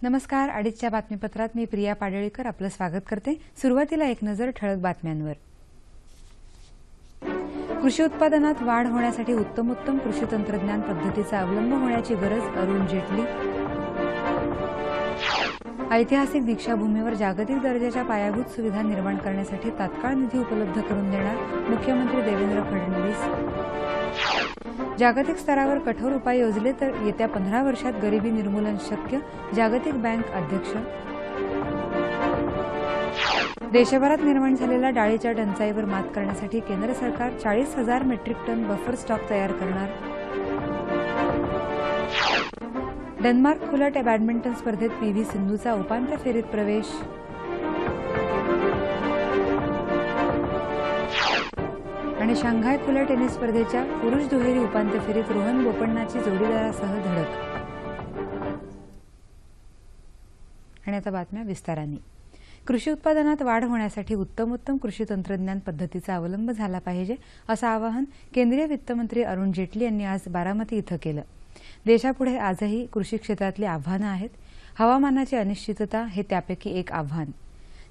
नमस्कार. अडीचच्या बातमीपत्रात मी प्रिया पाडळीकर आपलं स्वागत करते. सुरुवातीला एक नजर ठळक बातम्यांवर. कृषी उत्पादनात वाढ होण्यासाठी उत्तमोत्तम कृषी तंत्रज्ञान पद्धतीचा अवलंब होण्याची गरज, अरुण जेटली. ऐतिहासिक दीक्षाभूमीवर जागतिक दर्जाच्या पायाभूत सुविधा निर्माण करण्यासाठी तात्काळ निधी उपलब्ध करून देणार, मुख्यमंत्री देवेंद्र फडणवीस. जागतिक स्तरावर कठोर उपाय योजले तर येत्या 15 वर्षात गरिबी निर्मूलन शक्य, जागतिक बँक अध्यक्ष. देशभरात निर्माण झालेल्या डाळीच्या टंचाईवर मात करण्यासाठी केंद्र सरकार 40,000 मेट्रिक टन बफर स्टॉक तयार करणार. डेन्मार्क खुल्या बॅडमिंटन स्पर्धेत पी.व्ही. सिंधूचा उपांत्य फेरीत प्रवेश. आणि शांघाय खुल्या टेनिस स्पर्धेच्या पुरुष दुहेरी उपांत्य फेरीत रोहन बोपण्णाची जोडीदारासह धडक. आणि आता बातम्या विस्ताराने. कृषी उत्पादनात वाढ होण्यासाठी उत्तमोत्तम कृषी तंत्रज्ञान पद्धतीचा अवलंब झाला पाहिजे असं आवाहन केंद्रीय वित्तमंत्री अरुण जेटली यांनी आज बारामती इथं केलं. देशापुढे आजही कृषी क्षेत्रातली आव्हानं आहेत. हवामानाची अनिश्चितता हे त्यापैकी एक आव्हान.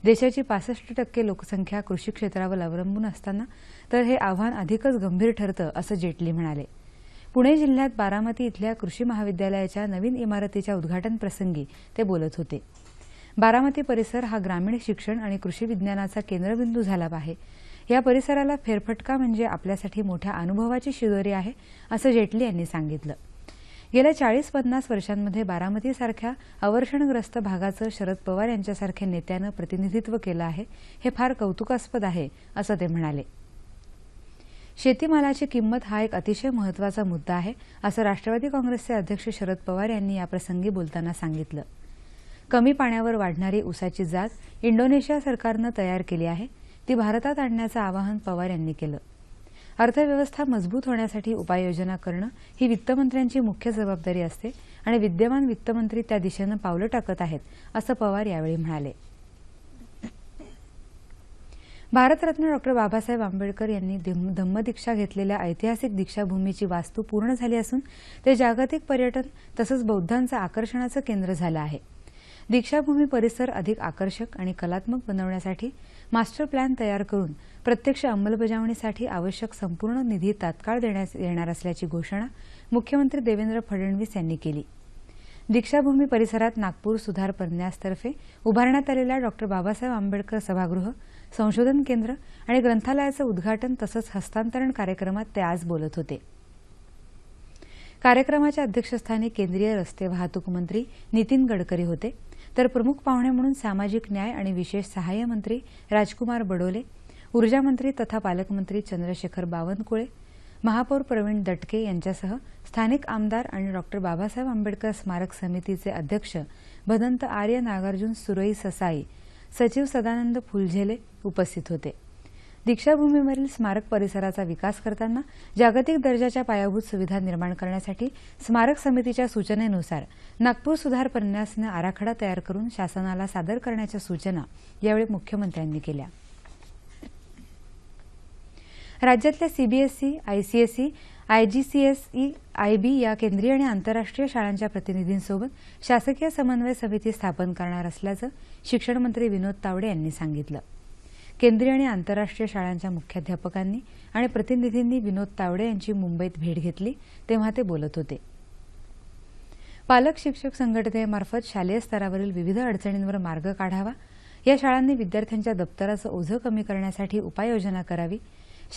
देशाची 65% लोकसंख्या कृषी क्षेत्रावर अवलंबून असताना तर हे आव्हान अधिकच गंभीर ठरतं असं जेटली म्हणाले. पुणे जिल्ह्यात बारामती इथल्या कृषी महाविद्यालयाच्या नवीन इमारतीच्या उद्घाटन प्रसंगी ते बोलत होते. बारामती परिसर हा ग्रामीण शिक्षण आणि कृषी विज्ञानाचा केंद्रबिंदू झाला आहे. या परिसराला फेरफटका म्हणजे आपल्यासाठी मोठ्या अनुभवाची शिदोरी आहे असं जेटली यांनी सांगितलं. गेल्या 40-50 वर्षांमध्ये बारामतीसारख्या अवर्षणग्रस्त भागाचं शरद पवार यांच्यासारख्या नेत्यानं प्रतिनिधित्व केलं आहे. हे फार कौतुकास्पद आहे असं ते म्हणाले. शेतीमालाची किंमत हा एक अतिशय महत्त्वाचा मुद्दा आहे असं राष्ट्रवादी काँग्रेसचे अध्यक्ष शरद पवार यांनी याप्रसंगी बोलताना सांगितलं. कमी पाण्यावर वाढणारी ऊसाची जात इंडोनेशिया सरकारनं तयार केली आहे. ती भारतात आणण्याचं आवाहन पवार यांनी केलं. अर्थव्यवस्था मजबूत होण्यासाठी उपाययोजना करणं ही वित्तमंत्र्यांची मुख्य जबाबदारी असते आणि विद्यमान वित्तमंत्री त्या दिशेनं पावलं टाकत आहेत असं पवार यावेळी म्हणाले. भारतरत्न डॉ. बाबासाहेब आंबेडकर यांनी धम्मदीक्षा घेतलेल्या ऐतिहासिक दीक्षाभूमीची वास्तू पूर्ण झाली असून ते जागतिक पर्यटन तसंच बौद्धांचं आकर्षणाचं केंद्र झालं आहे. दीक्षाभूमी परिसर अधिक आकर्षक आणि कलात्मक बनवण्यासाठी मास्टर प्लॅन तयार करून प्रत्यक्ष अंमलबजावणीसाठी आवश्यक संपूर्ण निधी तात्काळ देण्यात येणार असल्याची घोषणा मुख्यमंत्री देवेंद्र फडणवीस यांनी केली. दीक्षाभूमी परिसरात नागपूर सुधार प्रन्यासतर्फे उभारण्यात आलेल्या डॉ. बाबासाहेब आंबेडकर सभागृह, संशोधन केंद्र आणि ग्रंथालयाचं उद्घाटन तसंच हस्तांतरण कार्यक्रमात ते आज बोलत होते. कार्यक्रमाच्या अध्यक्षस्थानी केंद्रीय रस्ते वाहतूक मंत्री नितीन गडकरी होते, तर प्रमुख पाहुणे म्हणून सामाजिक न्याय आणि विशेष सहाय्य मंत्री राजकुमार बडोले, ऊर्जा मंत्री तथा पालकमंत्री चंद्रशेखर बावनकुळे, महापौर प्रवीण दटके यांच्यासह स्थानिक आमदार आणि डॉ. बाबासाहेब आंबेडकर स्मारक समितीचे अध्यक्ष भदंत आर्य, नागार्जुन सुरई ससाई, सचिव सदानंद फुलझेले उपस्थित होते. दीक्षाभूमीवरील स्मारक परिसराचा विकास करताना जागतिक दर्जाच्या पायाभूत सुविधा निर्माण करण्यासाठी स्मारक समितीच्या सूचनेनुसार नागपूर सुधार प्रन्यासनं आराखडा तयार करून शासनाला सादर करण्याच्या सूचना यावेळी मुख्यमंत्र्यांनी केल्या. राज्यातल्या सीबीएसई, आयसीएसई, आयजीसीएसई, आयबी या केंद्रीय आणि आंतरराष्ट्रीय शाळांच्या प्रतिनिधींसोबत शासकीय समन्वय समिती स्थापन करणार असल्याचं शिक्षण मंत्री विनोद तावडे यांनी सांगितलं. केंद्रीय आणि आंतरराष्ट्रीय शाळांच्या मुख्याध्यापकांनी आणि प्रतिनिधींनी विनोद तावडे यांची मुंबईत भेट घेतली तेव्हा ते बोलत होते. पालक शिक्षक संघटनेमार्फत शालेय स्तरावरील विविध अडचणींवर मार्ग काढावा, या शाळांनी विद्यार्थ्यांच्या दप्तराचं ओझं कमी करण्यासाठी उपाययोजना करावी,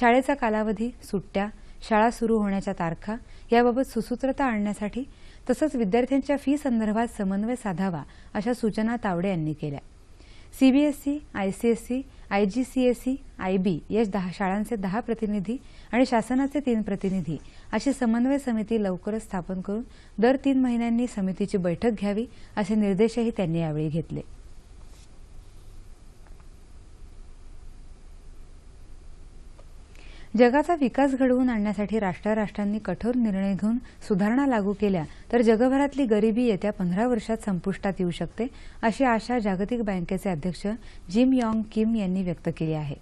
शाळेचा कालावधी, सुट्ट्या, शाळा सुरू होण्याच्या तारखा याबाबत सुसूत्रता आणण्यासाठी तसंच विद्यार्थ्यांच्या फी संदर्भात समन्वय साधावा अशा सूचना तावडे यांनी केल्या. सीबीएसई, आयसीएसई, आयजीसीएसई, आयबी या 10 शाळांचे 10 प्रतिनिधी आणि शासनाचे 3 प्रतिनिधी अशी समन्वय समिती लवकरच स्थापन करून दर 3 महिन्यांनी समितीची बैठक घ्यावी असे निर्देशही त्यांनी यावेळी घेतले. जगाचा विकास घडवून आणण्यासाठी राष्ट्रांनी कठोर निर्णय घेऊन सुधारणा लागू केल्या तर जगभरातली गरिबी येत्या 15 वर्षात संपुष्टात येऊ शकते अशी आशा जागतिक बँकेचे अध्यक्ष जिम यॉंग किम यांनी व्यक्त केली आहे.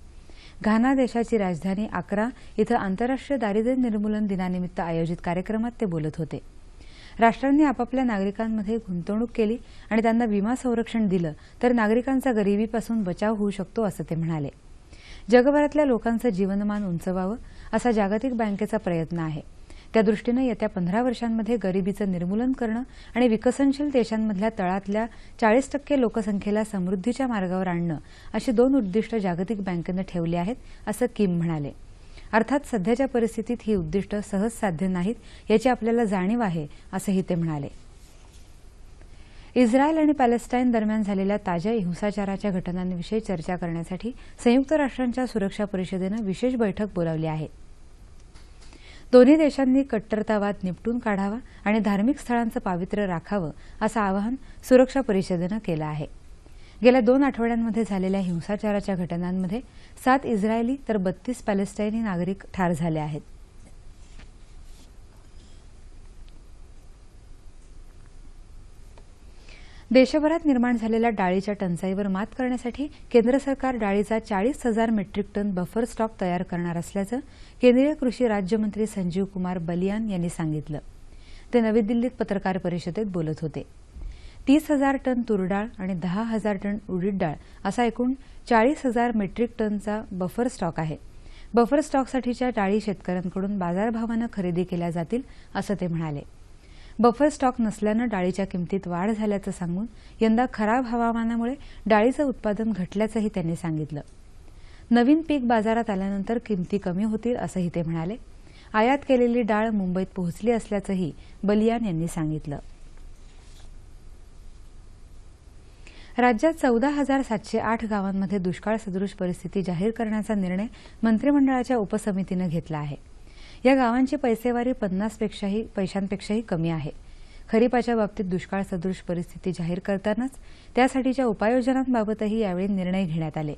घाना देशाची राजधानी अक्रा इथं आंतरराष्ट्रीय दारिद्र्य निर्मूलन दिनानिमित्त आयोजित कार्यक्रमात ते बोलत होते. राष्ट्रांनी आपापल्या नागरिकांमध्ये गुंतवणूक केली आणि त्यांना विमा संरक्षण दिलं तर नागरिकांचा गरिबीपासून बचाव होऊ शकतो असं ते म्हणाले. जगभरातल्या लोकांचं जीवनमान उंचवावं असा जागतिक बँकेचा प्रयत्न आहे. त्या दृष्टीनं येत्या 15 वर्षांमध्ये गरिबीचं निर्मूलन करणं आणि विकसनशील देशांमधल्या तळातल्या 40% लोकसंख्येला समृद्धीच्या मार्गावर आणणं अशी 2 उद्दिष्ट जागतिक बँकेनं ठेवली आहेत असं किम म्हणाले. अर्थात सध्याच्या परिस्थितीत ही उद्दिष्ट सहज साध्य नाहीत याची आपल्याला जाणीव आहे असंही ते म्हणाले. इस्रायल आणि पॅलेस्टाईन दरम्यान झालेल्या ताज्या हिंसाचाराच्या घटनांविषयी चर्चा करण्यासाठी संयुक्त राष्ट्रांच्या सुरक्षा परिषदेनं विशेष बैठक बोलावली आहे. दोन्ही देशांनी कट्टरतावाद निपटून काढावा आणि धार्मिक स्थळांचं पावित्र्य राखावं असं आवाहन सुरक्षा परिषदेनं केलं आहे. गेल्या 2 आठवड्यांमध्ये झालेल्या हिंसाचाराच्या घटनांमध्ये 7 इस्रायली तर 32 पॅलेस्टाईनी नागरिक ठार झाले आहेत. देशभरात निर्माण झालेल्या डाळीच्या टंचाईवर मात करण्यासाठी केंद्र सरकार डाळीचा 40,000 मेट्रिक टन बफर स्टॉक तयार करणार असल्याचं केंद्रीय कृषी राज्यमंत्री संजीव कुमार बलियान यांनी सांगितलं. ते नवी दिल्लीत पत्रकार परिषदेत बोलत होते. 30,000 टन तूर डाळ आणि 10,000 टन उडीद डाळ असा एकूण 40,000 मेट्रिक टनचा बफर स्टॉक आहे. बफर स्टॉकसाठीच्या डाळी शेतकऱ्यांकडून बाजारभावानं खरेदी केल्या जातील असं ते म्हणाले. बफर स्टॉक नसल्यानं डाळीच्या किमतीत वाढ झाल्याचं सांगून यंदा खराब हवामानामुळे डाळीचं उत्पादन घटल्याचंही त्यांनी सांगितलं. नवीन पीक बाजारात आल्यानंतर किमती कमी होतील असंही ते म्हणाले. आयात केलेली डाळ मुंबईत पोहोचली असल्याचंही बलियान यांनी सांगितलं. राज्यात 14,708 गावांमध्ये दुष्काळ सदृश परिस्थिती जाहीर करण्याचा निर्णय मंत्रिमंडळाच्या उपसमितीनं घेतला आहे. या गावांची पैसेवारी 50 पैशांपेक्षाही कमी आहे. खरीपाच्या बाबतीत दुष्काळ सदृश परिस्थिती जाहीर करतानाच त्यासाठीच्या उपाययोजनांबाबतही यावेळी निर्णय घेण्यात आले.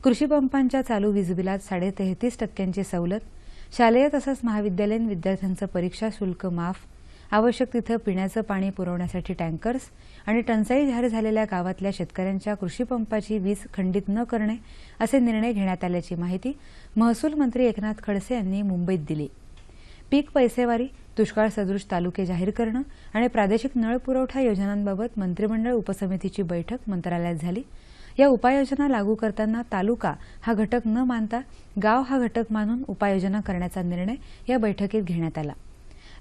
कृषी पंपांच्या चालू वीजबिलात 33.5% सवलत, शालेय तसंच महाविद्यालयीन विद्यार्थ्यांचं परीक्षा शुल्क माफ, आवश्यक तिथं पिण्याचं पाणी पुरवण्यासाठी टँकर्स आणि टंचाई जाहीर झालेल्या गावातल्या शेतकऱ्यांच्या कृषी पंपाची वीज खंडित न करणे असे निर्णय घेण्यात आल्याची माहिती महसूल मंत्री एकनाथ खडसे यांनी मुंबईत दिली. पीक पैसेवारी, दुष्काळ सदृश तालुके जाहीर करणं आणि प्रादेशिक नळ पुरवठा योजनांबाबत मंत्रिमंडळ उपसमितीची बैठक मंत्रालयात झाली. या उपाययोजना लागू करताना तालुका हा घटक न मानता गाव हा घटक मानून उपाययोजना करण्याचा निर्णय या बैठकीत घेण्यात आला.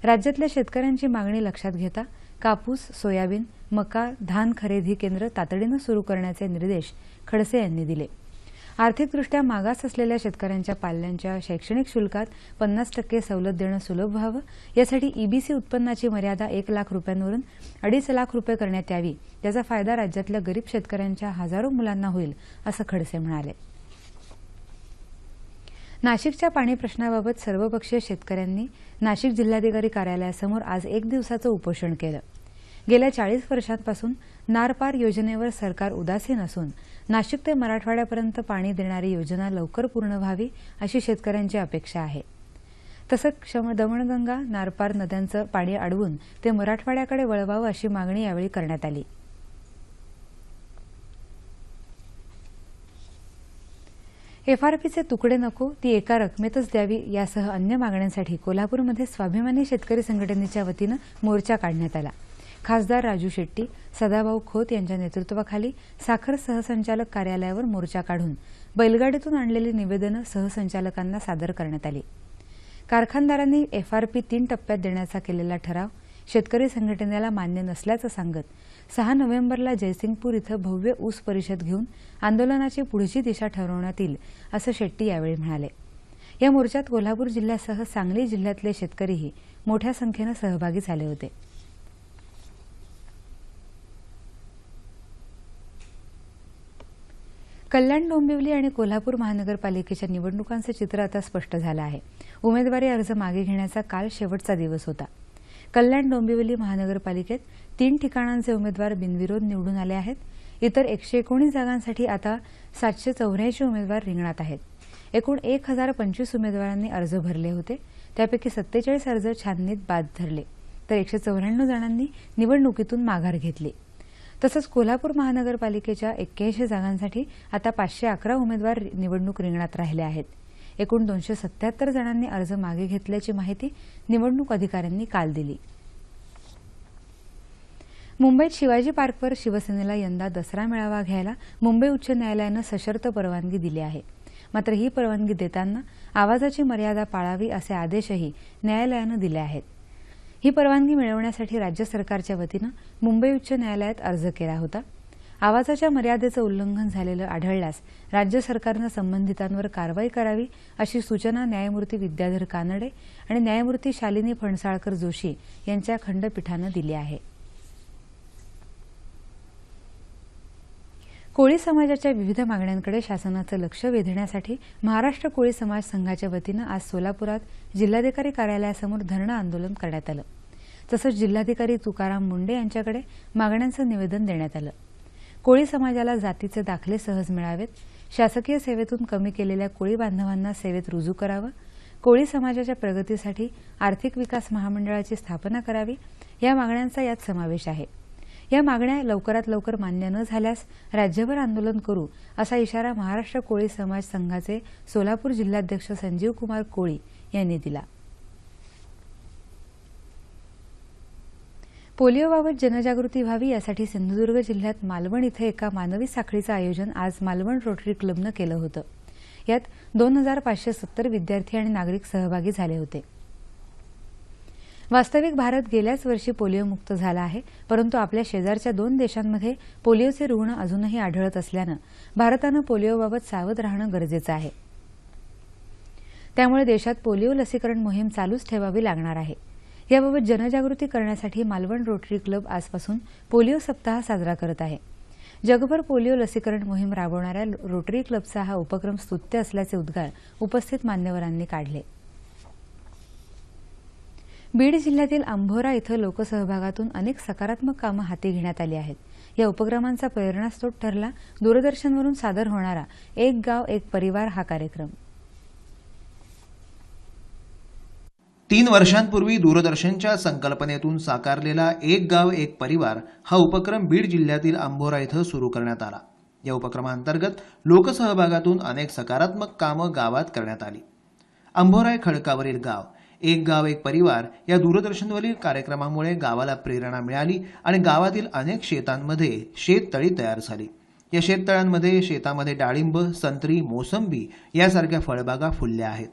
राज्यातल्या शेतकऱ्यांची मागणी लक्षात घेता कापूस, सोयाबीन, मका, धान खरेदी केंद्र तातडीनं सुरू करण्याचे निर्देश खडसे यांनी दिले. आर्थिकदृष्ट्या मागास असलेल्या शेतकऱ्यांच्या पाल्यांच्या शैक्षणिक शुल्कात 50% सवलत देणं सुलभ व्हावं यासाठी ईबीसी उत्पन्नाची मर्यादा 1 लाख रुपयांवरून 2.5 लाख रुपये करण्यात यावी. त्याचा फायदा राज्यातल्या गरीब शेतकऱ्यांच्या हजारो मुलांना होईल असं खडसे म्हणाले. नाशिकच्या पाणी प्रश्नाबाबत सर्वपक्षीय शेतकऱ्यांनी नाशिक जिल्हाधिकारी कार्यालयासमोर आज 1 दिवसाचं उपोषण केलं. गेल्या 40 वर्षांपासून नारपार योजनेवर सरकार उदासीन असून नाशिक ते मराठवाड्यापर्यंत पाणी देणारी योजना लवकर पूर्ण व्हावी अशी शेतकऱ्यांची अपेक्षा आहे. तसंच दमणगंगा, नारपार नद्यांचं पाणी अडवून ते मराठवाड्याकडे वळवावं अशी मागणी यावेळी करण्यात आली. एफआरपीचे तुकडे नको, ती एका रकमेतच द्यावी यासह अन्य मागण्यांसाठी कोल्हापूरमध्ये स्वाभिमानी शेतकरी संघटनेच्या वतीनं मोर्चा काढण्यात आला. खासदार राजू शेट्टी, सदाभाऊ खोत यांच्या नेतृत्वाखाली साखर सहसंचालक कार्यालयावर मोर्चा काढून बैलगाडीतून आणलेली निवेदनं सहसंचालकांना सादर करण्यात आली. कारखानदारांनी एफआरपी 3 टप्प्यात देण्याचा केलेला ठराव शेतकरी संघटनेला मान्य नसल्याचं सांगत 6 नोव्हेंबरला जयसिंगपूर इथं भव्य ऊस परिषद घेऊन आंदोलनाची पुढची दिशा ठरवण्यात येईल असं शेट्टी यावेळी म्हणाले. या मोर्चात कोल्हापूर जिल्ह्यासह सांगली जिल्ह्यातले शेतकरीही मोठ्या संख्येनं सहभागी झाले होते. कल्याण, डोंबिवली आणि कोल्हापूर महानगरपालिकेच्या निवडणुकांचं चित्र आता स्पष्ट झालं आहे. उमेदवारी अर्ज मागे घेण्याचा काल शेवटचा दिवस होता. कल्याण, डोंबिवली महानगरपालिकेत 3 ठिकाणांचे उमेदवार बिनविरोध निवडून आले आहेत. इतर 119 जागांसाठी आता 784 उमेदवार रिंगणात आहेत. एकूण 1025 उमेदवारांनी अर्ज भरले होते. त्यापैकी 47 अर्ज छाननीत बाद ठरले तर 194 जणांनी निवडणुकीतून माघार घेतली. तसंच कोल्हापूर महानगरपालिकेच्या 81 जागांसाठी आता 511 उमेदवार निवडणूक रिंगणात राहिले आहेत. एकूण 277 जणांनी अर्ज मागे घेतल्याची माहिती निवडणूक अधिकाऱ्यांनी काल दिली. मुंबईत शिवाजी पार्कवर शिवसेनेला यंदा दसरा मेळावा घ्यायला मुंबई उच्च न्यायालयानं सशर्त परवानगी दिली आहे. मात्र ही परवानगी देताना आवाजाची मर्यादा पाळावी असे आदेशही न्यायालयानं दिले आहेत. ही परवानगी मिळवण्यासाठी राज्य सरकारच्या वतीनं मुंबई उच्च न्यायालयात अर्ज केला होता. आवाजाच्या मर्यादेचं उल्लंघन झालेलं आढळल्यास राज्य सरकारनं संबंधितांवर कारवाई करावी अशी सूचना न्यायमूर्ती विद्याधर कानडे आणि न्यायमूर्ती शालिनी फणसाळकर जोशी यांच्या खंडपीठानं दिली आहे. कोळी समाजाच्या विविध मागण्यांकडे शासनाचं लक्ष वेधण्यासाठी महाराष्ट्र कोळी समाज संघाच्या वतीनं आज सोलापुरात जिल्हाधिकारी कार्यालयासमोर धरणं आंदोलन करण्यात आलं. तसंच जिल्हाधिकारी तुकाराम मुंडे यांच्याकडे मागण्यांचं निवेदन देण्यात आलं. कोळी समाजाला जातीचे दाखले सहज मिळावेत, शासकीय सेवेतून कमी केलेल्या कोळी बांधवांना सेवेत रुजू करावं, कोळी समाजाच्या प्रगतीसाठी आर्थिक विकास महामंडळाची स्थापना करावी या मागण्यांचा यात समावेश आहे. या मागण्या लवकरात लवकर मान्य न झाल्यास राज्यभर आंदोलन करू असा इशारा महाराष्ट्र कोळी समाज संघाचे सोलापूर जिल्हाध्यक्ष संजीव कुमार कोळी यांनी दिला. पोलिओबाबत जनजागृती व्हावी यासाठी सिंधुदुर्ग जिल्ह्यात मालवण इथं एका मानवी साखळीचं आयोजन आज मालवण रोटरी क्लबनं केलं होतं. यात 2570 विद्यार्थी आणि नागरिक सहभागी झाले होते. वास्तविक भारत गेल्याच वर्षी पोलिओमुक्त झाला आहे, परंतु आपल्या शेजारच्या 2 देशांमध्ये पोलिओचे रुग्ण अजूनही आढळत असल्यानं भारतानं पोलिओबाबत सावध राहणं गरजेचं आहे. त्यामुळे देशात पोलिओ लसीकरण मोहीम चालूच ठेवावी लागणार आहे. याबाबत जनजागृती करण्यासाठी मालवण रोटरी क्लब आजपासून पोलिओ सप्ताह साजरा करत आहे. जगभर पोलिओ लसीकरण मोहीम राबवणाऱ्या रोटरी क्लबचा हा उपक्रम स्तुत्य असल्याचे उद्गार उपस्थित मान्यवरांनी काढले. बीड जिल्ह्यातील अंभोरा इथं लोकसहभागातून अनेक सकारात्मक कामं हाती घेण्यात आली आहेत. या उपक्रमांचा प्रेरणास्त्रोत ठरला दूरदर्शनवरून सादर होणारा एक गाव एक परिवार हा कार्यक्रम. 3 वर्षांपूर्वी दूरदर्शनच्या संकल्पनेतून साकारलेला एक गाव एक परिवार हा उपक्रम बीड जिल्ह्यातील अंभोरा इथं सुरू करण्यात आला. या उपक्रमांतर्गत लोकसहभागातून अनेक सकारात्मक कामं गावात करण्यात आली. अंभोरा खडकावरील गाव एक गाव एक परिवार या दूरदर्शनवरील कार्यक्रमामुळे गावाला प्रेरणा मिळाली आणि गावातील अनेक शेतांमध्ये शेततळी तयार झाली. या शेततळ्यांमध्ये शेतामध्ये डाळिंब, संत्री, मोसंबी यासारख्या फळबागा फुलल्या आहेत.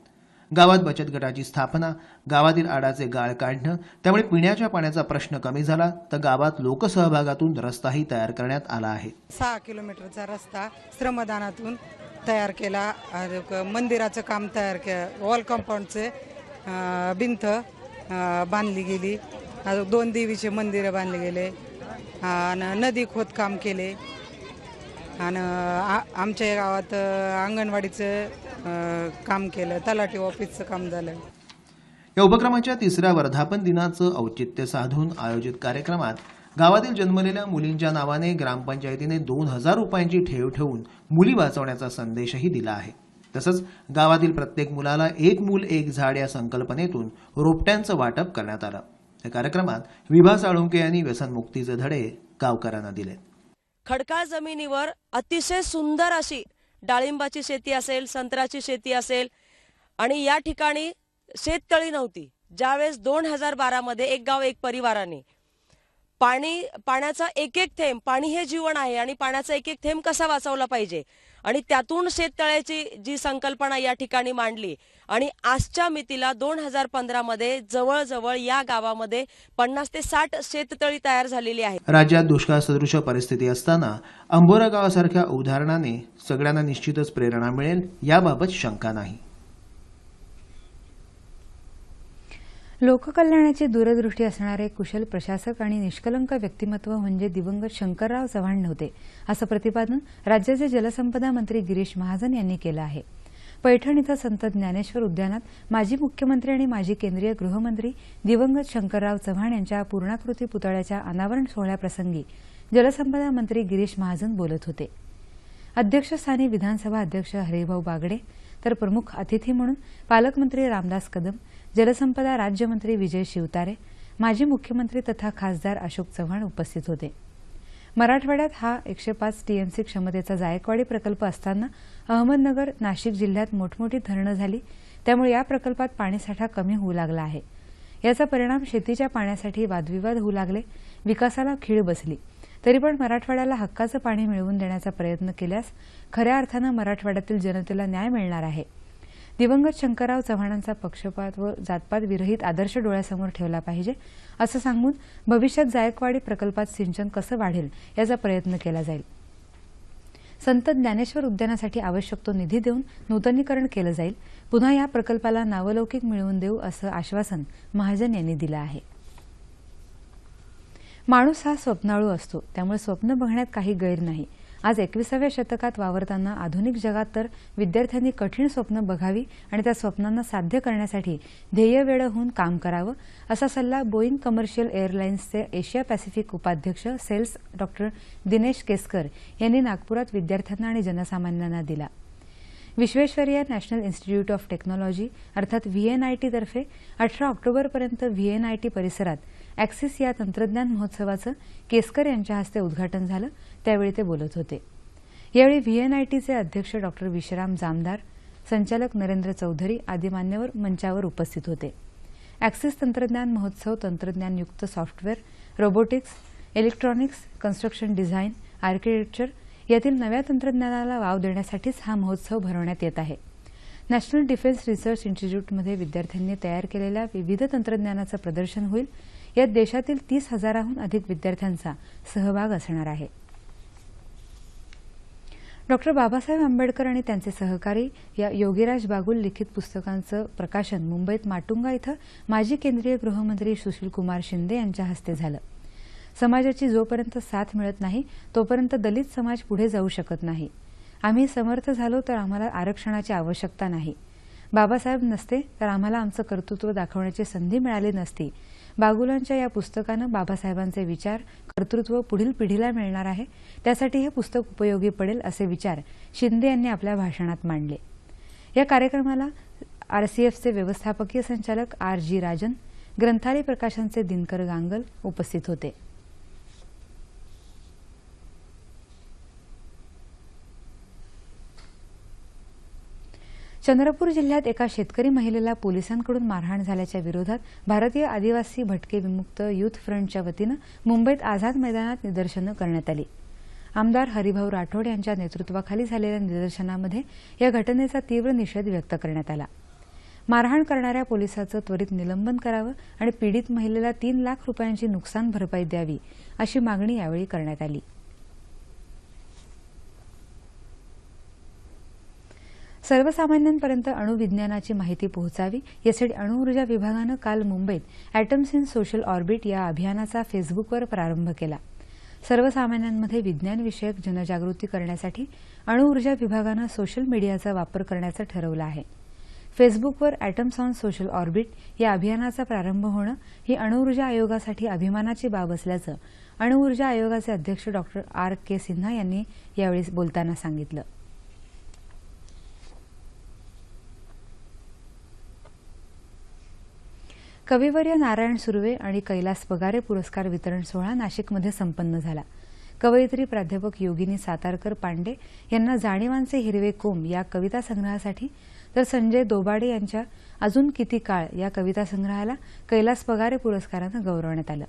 गावात बचत गटाची स्थापना, गावातील आडाचे गाळ काढणं, त्यामुळे पिण्याच्या पाण्याचा प्रश्न कमी झाला. तर गावात लोकसहभागातून रस्ताही तयार करण्यात आला आहे. 6 किलोमीटरचा रस्ता श्रमदानातून तयार केला. मंदिराचं काम तयार केलं. वॉल कंपाऊंडचे भिंत बांधली गेली. 2 देवीचे मंदिरं बांधले गेले आणि नदी खोदकाम केले. आणि आमच्या गावात अंगणवाडीचं काम केलं. तलाठी ऑफिसचं काम झालं. या उपक्रमाच्या 3ऱ्या वर्धापन दिनाचं औचित्य साधून आयोजित कार्यक्रमात गावातील जन्मलेल्या मुलींच्या नावाने ग्रामपंचायतीने 2000 रुपयांची ठेव ठेवून मुली वाचवण्याचा संदेशही दिला आहे. तसंच गावातील प्रत्येक मुलाला एक मूल एक झाड या संकल्पनेतून रोपट्यांचं वाटप करण्यात आलं. या कार्यक्रमात विभा साळुंके यांनी व्यसनमुक्तीचे धडे गावकऱ्यांना दिले. खडकाळ जमिनीवर अतिशय सुंदर अशी डाळिंबाची शेती असेल, संत्र्याची शेती असेल आणि या ठिकाणी शेततळी नव्हती. ज्यावेळेस 2012 मध्ये एक गाव एक परिवाराने पाण्याचा एक एक थेंब, पाणी हे जीवन आहे आणि पाण्याचा एक एक थेंब कसा वाचवला पाहिजे आणि त्यातून शेततळ्याची जी संकल्पना या ठिकाणी मांडली आणि आजच्या मितीला 2015 मध्ये जवळजवळ या गावामध्ये 50 ते 60 शेततळी तयार झालेली आहेत. राज्यात दुष्काळ सदृश परिस्थिती असताना अंभोरा गावासारख्या उदाहरणाने सगळ्यांना निश्चितच प्रेरणा मिळेल याबाबत शंका नाही. लोककल्याणाची दूरदृष्टी असणारे कुशल प्रशासक आणि निष्कलंक व्यक्तिमत्व म्हणजे दिवंगत शंकरराव चव्हाण नव्हते, असं प्रतिपादन राज्याचे जलसंपदा मंत्री गिरीश महाजन यांनी केलं आहे. पैठण इथं संत ज्ञानेश्वर उद्यानात माजी मुख्यमंत्री आणि माजी केंद्रीय गृहमंत्री दिवंगत शंकरराव चव्हाण यांच्या पूर्णाकृती पुतळ्याच्या अनावरण सोहळ्याप्रसंगी जलसंपदा मंत्री गिरीश महाजन बोलत होते. अध्यक्षस्थानी विधानसभा अध्यक्ष हरिभाऊ बागडे तर प्रमुख अतिथी म्हणून पालकमंत्री रामदास कदम, जलसंपदा राज्यमंत्री विजय शिवतारे, माजी मुख्यमंत्री तथा खासदार अशोक चव्हाण उपस्थित होते. मराठवाड्यात हा 105 टीएमसी क्षमतेचा जायकवाडी प्रकल्प असताना अहमदनगर, नाशिक जिल्ह्यात मोठमोठी धरणं झाली. त्यामुळे या प्रकल्पात पाणीसाठा कमी होऊ लागला आहे. याचा परिणाम शेतीच्या पाण्यासाठी वादविवाद होऊ लागले, विकासाला खीळ बसली. तरी पण मराठवाड्याला हक्काचं पाणी मिळवून देण्याचा प्रयत्न केल्यास खऱ्या अर्थानं मराठवाड्यातील जनतेला न्याय मिळणार आहे. दिवंगत शंकरराव चव्हाणांचा पक्षपात व जातपात विरहित आदर्श डोळ्यासमोर ठेवला पाहिजे असं सांगून भविष्यात जायकवाडी प्रकल्पात सिंचन कसं वाढेल याचा प्रयत्न केला जाईल. संत ज्ञानेश्वर उद्यानासाठी आवश्यक तो निधी देऊन नूतनीकरण केलं जाईल. पुन्हा या प्रकल्पाला नावलौकिक मिळवून देऊ असं आश्वासन महाजन यांनी दिलं आहे. माणूस हा स्वप्नाळू असतो, त्यामुळे स्वप्न बघण्यात काही गैर नाही. आज 21व्या शतकात वावरताना आधुनिक जगात तर विद्यार्थ्यांनी कठीण स्वप्न बघावी आणि त्या स्वप्नांना साध्य करण्यासाठी ध्येयवेड होऊन काम करावं असा सल्ला बोईंग कमर्शियल एअरलाइन्सचे एशिया पॅसिफिक उपाध्यक्ष सेल्स डॉक्टर दिनेश केसकर यांनी नागपुरात विद्यार्थ्यांना आणि जनसामान्यांना दिला. Visvesvaraya national institute of technology अर्थात VNIT तर्फे 18 ऑक्टोबरपर्यंत VNIT परिसरात ॲक्सिस या तंत्रज्ञान महोत्सवाचं केसकर यांच्या हस्ते उद्घाटन झालं. त्यावेळी ते बोलत होते. यावेळी VNITचे अध्यक्ष डॉक्टर विश्राम जामदार, संचालक नरेंद्र चौधरी आदी मान्यवर मंचावर उपस्थित होते. ॲक्सिस तंत्रज्ञान महोत्सव तंत्रज्ञानयुक्त software, robotics, electronics, construction design, architecture यातील नव्या तंत्रज्ञानाला वाव देण्यासाठीच हा महोत्सव भरवण्यात येत आहे. नॅशनल डिफेन्स रिसर्च इन्स्टिट्यूटमध्ये विद्यार्थ्यांनी तयार केलेल्या विविध तंत्रज्ञानाचं प्रदर्शन होईल. यात देशातील 30,000हून अधिक विद्यार्थ्यांचा सहभाग असणार आहे. डॉक्टर बाबासाहेब आंबेडकर आणि त्यांचे सहकारी या योगीराज बागुल लिखित पुस्तकांचं प्रकाशन मुंबईत माटुंगा इथं माजी केंद्रीय गृहमंत्री सुशीलकुमार शिंदे यांच्या हस्ते झालं. समाजाची जोपर्यंत साथ मिळत नाही तोपर्यंत दलित समाज पुढे जाऊ शकत नाही. आम्ही समर्थ झालो तर आम्हाला आरक्षणाची आवश्यकता नाही. बाबासाहेब नसते तर आम्हाला आमचं कर्तृत्व दाखवण्याची संधी मिळाली नसती. बागुलांच्या या पुस्तकानं बाबासाहेबांचे विचार, कर्तृत्व पुढील पिढीला मिळणार आहे. त्यासाठी हे पुस्तक उपयोगी पडेल असे विचार शिंदे यांनी आपल्या भाषणात मांडले. या कार्यक्रमाला RCFचे व्यवस्थापकीय संचालक RG राजन, ग्रंथालय प्रकाशनचे दिनकर गांगल उपस्थित होते. चंद्रपूर जिल्ह्यात एका शेतकरी महिलेला पोलिसांकडून मारहाण झाल्याच्या विरोधात भारतीय आदिवासी भटके विमुक्त युथ फ्रंटच्या वतीनं मुंबईत आझाद मैदानात निदर्शनं करण्यात आली. आमदार हरिभाऊ राठोड यांच्या नेतृत्वाखाली झालेल्या निदर्शनामध्ये या घटनेचा तीव्र निषेध व्यक्त करण्यात आला. मारहाण करणाऱ्या पोलिसाचं त्वरित निलंबन करावं आणि पीडित महिलेला 3 लाख रुपयांची नुकसान भरपाई द्यावी अशी मागणी यावेळी करण्यात आली. सर्वसामान्यांपर्यंत अणुविज्ञानाची माहिती पोहोचावी यासाठी अणुऊर्जा विभागानं काल मुंबईत ॲटम्स इन सोशल ऑर्बिट या अभियानाचा फेसबुकवर प्रारंभ केला. सर्वसामान्यांमध्ये विज्ञानविषयक जनजागृती करण्यासाठी अणुऊर्जा विभागानं सोशल मीडियाचा वापर करण्याचं ठरवलं आहे. फेसबुकवर ॲटम्स ऑन सोशल ऑर्बिट या अभियानाचा प्रारंभ होणं ही अणुऊर्जा आयोगासाठी अभिमानाची बाब असल्याचं अणुऊर्जा आयोगाचे अध्यक्ष डॉक्टर R.K. सिन्हा यांनी यावेळी बोलताना सांगितलं. कविवर्य नारायण सुर्वे आणि कैलास पगारे पुरस्कार वितरण सोहळा नाशिकमध्ये संपन्न झाला. कवयित्री प्राध्यापक योगिनी सातारकर पांडे यांना जाणीवांचे हिरवे कोंब या कविता संग्रहासाठी तर संजय दोबाडे यांच्या अजून किती काळ या कविता संग्रहाला कैलास पगारे पुरस्कारानं गौरवण्यात आलं.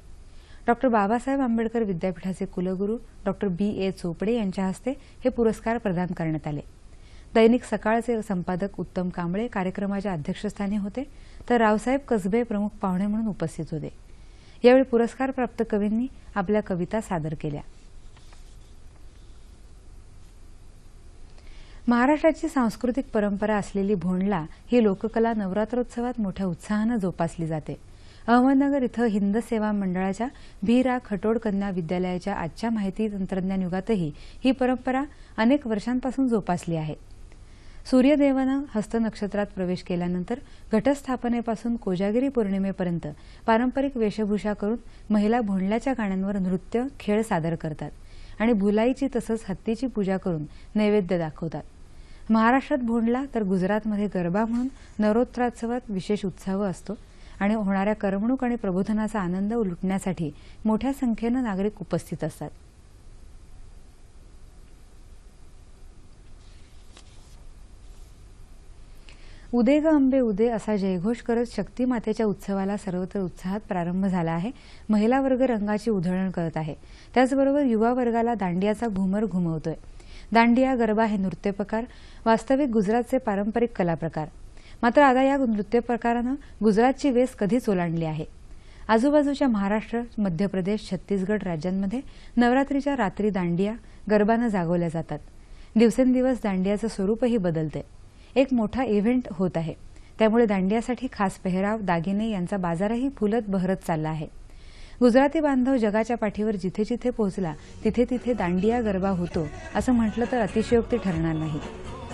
डॉक्टर बाबासाहेब आंबेडकर विद्यापीठाचे कुलगुरू डॉक्टर B.A. चोपडे यांच्या हस्ते हे पुरस्कार प्रदान करण्यात आले. दैनिक सकाळचे संपादक उत्तम कांबळे कार्यक्रमाच्या अध्यक्षस्थानी होते, तर रावसाहेब कसबे प्रमुख पाहुणे म्हणून उपस्थित होते. यावेळी पुरस्कारप्राप्त कवींनी आपल्या कविता सादर केल्या. महाराष्ट्राची सांस्कृतिक परंपरा असलेली भोंडला ही लोककला नवरात्रोत्सवात मोठ्या उत्साहानं जोपासली जाते. अहमदनगर इथं हिंद सेवा मंडळाच्या B.रा खटोड कन्या विद्यालयाच्या आजच्या माहिती तंत्रज्ञान युगातही ही परंपरा अनेक वर्षांपासून जोपासली आहे. सूर्यदेवानं हस्त नक्षत्रात प्रवेश केल्यानंतर घटस्थापनेपासून कोजागिरी पौर्णिमेपर्यंत पारंपरिक वेशभूषा करून महिला भोंडल्याच्या गाण्यांवर नृत्य, खेळ सादर करतात आणि भुलाईची तसंच हत्तीची पूजा करून नैवेद्य दाखवतात. महाराष्ट्रात भोंडला तर गुजरातमध्ये गरबा म्हणून नवरात्रोत्सवात विशेष उत्साह असतो आणि होणाऱ्या करमणूक आणि प्रबोधनाचा आनंद लुटण्यासाठी मोठ्या संख्येनं नागरिक उपस्थित असतात. उदे ग अंबे उदे असा जयघोष करत शक्ती मातेच्या उत्सवाला सर्वत्र उत्साहात प्रारंभ झाला आहे. महिला वर्ग रंगाची उधळण करत आहे. त्याचबरोबर युवा वर्गाला दांडियाचा घुमर घुमवतोय. दांडिया, गरबा हे नृत्यप्रकार वास्तविक गुजरातचे पारंपरिक कलाप्रकार. मात्र आता या नृत्यप्रकारानं गुजरातची वेस कधीच ओलांडली आहे. आजूबाजूच्या महाराष्ट्र, मध्य प्रदेश, छत्तीसगड राज्यांमध्ये नवरात्रीच्या रात्री दांडिया, गरबानं जागवल्या जातात. दिवसेंदिवस दांडियाचं स्वरूपही बदलते. एक मोठा इव्हेंट होत आहे. त्यामुळे दांडियासाठी खास पेहराव, दागिने यांचा बाजारही फुलत बहरत चालला आहे. गुजराती बांधव जगाच्या पाठीवर जिथे जिथे पोहोचला तिथे तिथे दांडिया गरबा होतो असं म्हटलं तर अतिशयोक्ती ठरणार नाही.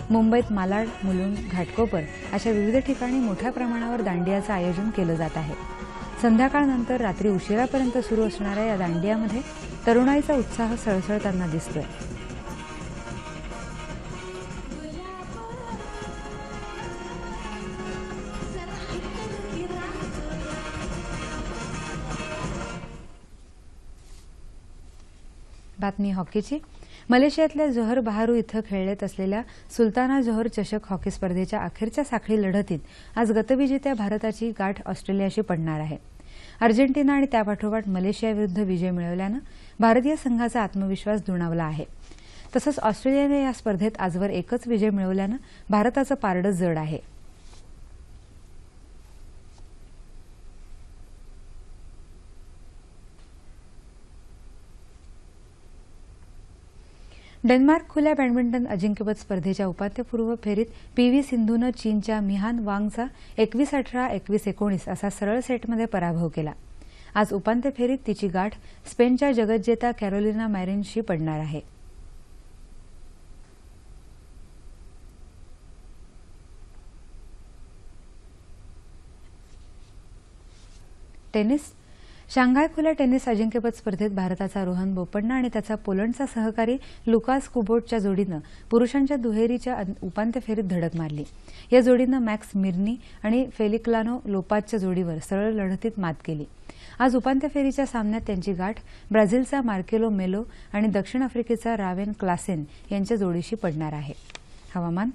मुंबईत मालाड, मुलुंड, घाटकोपर अशा विविध ठिकाणी मोठ्या प्रमाणावर दांडियाचं आयोजन केलं जात आहे. संध्याकाळनंतर रात्री उशिरापर्यंत सुरू असणाऱ्या या दांडियामध्ये तरुणाईचा उत्साह सळसळताना दिसतोय. बातमी हॉकीची. मलेशियातल्या जोहर बाहरू इथं खेळण्यात असलेल्या सुलताना जोहर चषक हॉकी स्पर्धेच्या अखेरच्या साखळी लढतीत आज गतविजेत्या भारताची गाठ ऑस्ट्रेलियाशी पडणार आहे. अर्जेंटिना आणि त्यापाठोपाठ मलेशियाविरुद्ध विजय मिळवल्यानं भारतीय संघाचा आत्मविश्वास दुणावला आहे. तसंच ऑस्ट्रेलियाने या स्पर्धेत आजवर एकच विजय मिळवल्यानं भारताचं पारडं जड आहे. डेन्मार्क खुल्या बॅडमिंटन अजिंक्यपद स्पर्धेच्या उपांत्यपूर्व फेरीत पीव्ही सिंधूनं चीनच्या मिहान वांगचा 21-18, 21-19 असा सरळ सेटमध्ये पराभव केला. आज उपांत्य फेरीत तिची गाठ स्पेनच्या जगज्जेता कॅरोलिना मॅरिनशी पडणार आहे. टेनिस. शांघाय खुल्या टेनिस अजिंक्यपद स्पर्धेत भारताचा रोहन बोपण्णा आणि त्याचा पोलंडचा सहकारी लुकास कुबोटच्या जोडीनं पुरुषांच्या दुहेरीच्या उपांत्य फेरीत धडक मारली. या जोडीनं मॅक्स मिर्नी आणि फेलिक्लानो लोपाजच्या जोडीवर सरळ लढतीत मात केली. आज उपांत्य फेरीच्या सामन्यात त्यांची गाठ ब्राझीलचा मार्केलो मेलो आणि दक्षिण आफ्रिकेचा रावेन क्लासेन यांच्या जोडीशी पडणार आहे. हवामान.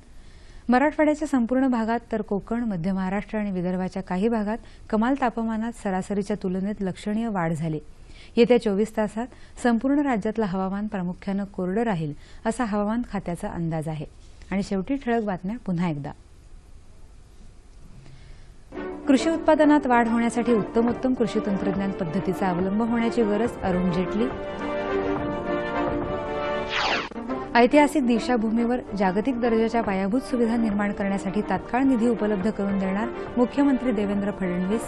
मराठवाड्याच्या संपूर्ण भागात तर कोकण, मध्य महाराष्ट्र आणि विदर्भाच्या काही भागात कमाल तापमानात सरासरीच्या तुलनेत लक्षणीय वाढ झाली. येत्या 24 तासात संपूर्ण राज्यातलं हवामान प्रामुख्यानं कोरडं राहील असा हवामान खात्याचा अंदाज आहे. आणि शेवटी ठळक बातम्या पुन्हा एकदा. कृषी उत्पादनात वाढ होण्यासाठी उत्तमोत्तम कृषी तंत्रज्ञान पद्धतीचा अवलंब होण्याची गरज, अरुण जेटली. ऐतिहासिक दीक्षाभूमीवर जागतिक दर्जाच्या पायाभूत सुविधा निर्माण करण्यासाठी तात्काळ निधी उपलब्ध करून देणार मुख्यमंत्री देवेंद्र फडणवीस.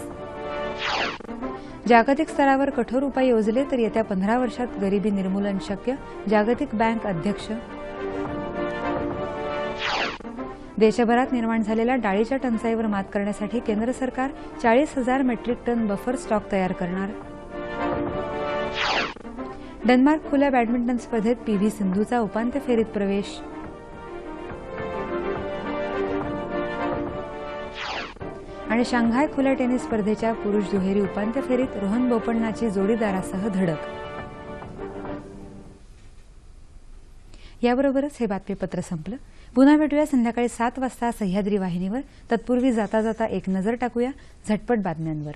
जागतिक स्तरावर कठोर उपाय योजले तर येत्या 15 वर्षात गरिबी निर्मूलन शक्य, जागतिक बँक अध्यक्ष. देशभरात निर्माण झालेल्या डाळीच्या टंचाईवर मात करण्यासाठी केंद्र सरकार 40,000 मेट्रिक टन बफर स्टॉक तयार करणार. डेन्मार्क खुल्या बॅडमिंटन स्पर्धेत पीव्ही सिंधूचा उपांत्य फेरीत प्रवेश. आणि शांघाय खुल्या टेनिस स्पर्धेच्या पुरुष दुहेरी उपांत्य फेरीत रोहन बोपण्णाची जोडीदारासह धडक. याबरोबरच हे बातमीपत्र संपलं. पुन्हा भेटूया संध्याकाळी 7 वाजता सह्याद्री वाहिनीवर. तत्पूर्वी जाता जाता एक नजर टाकूया झटपट बातम्यांवर.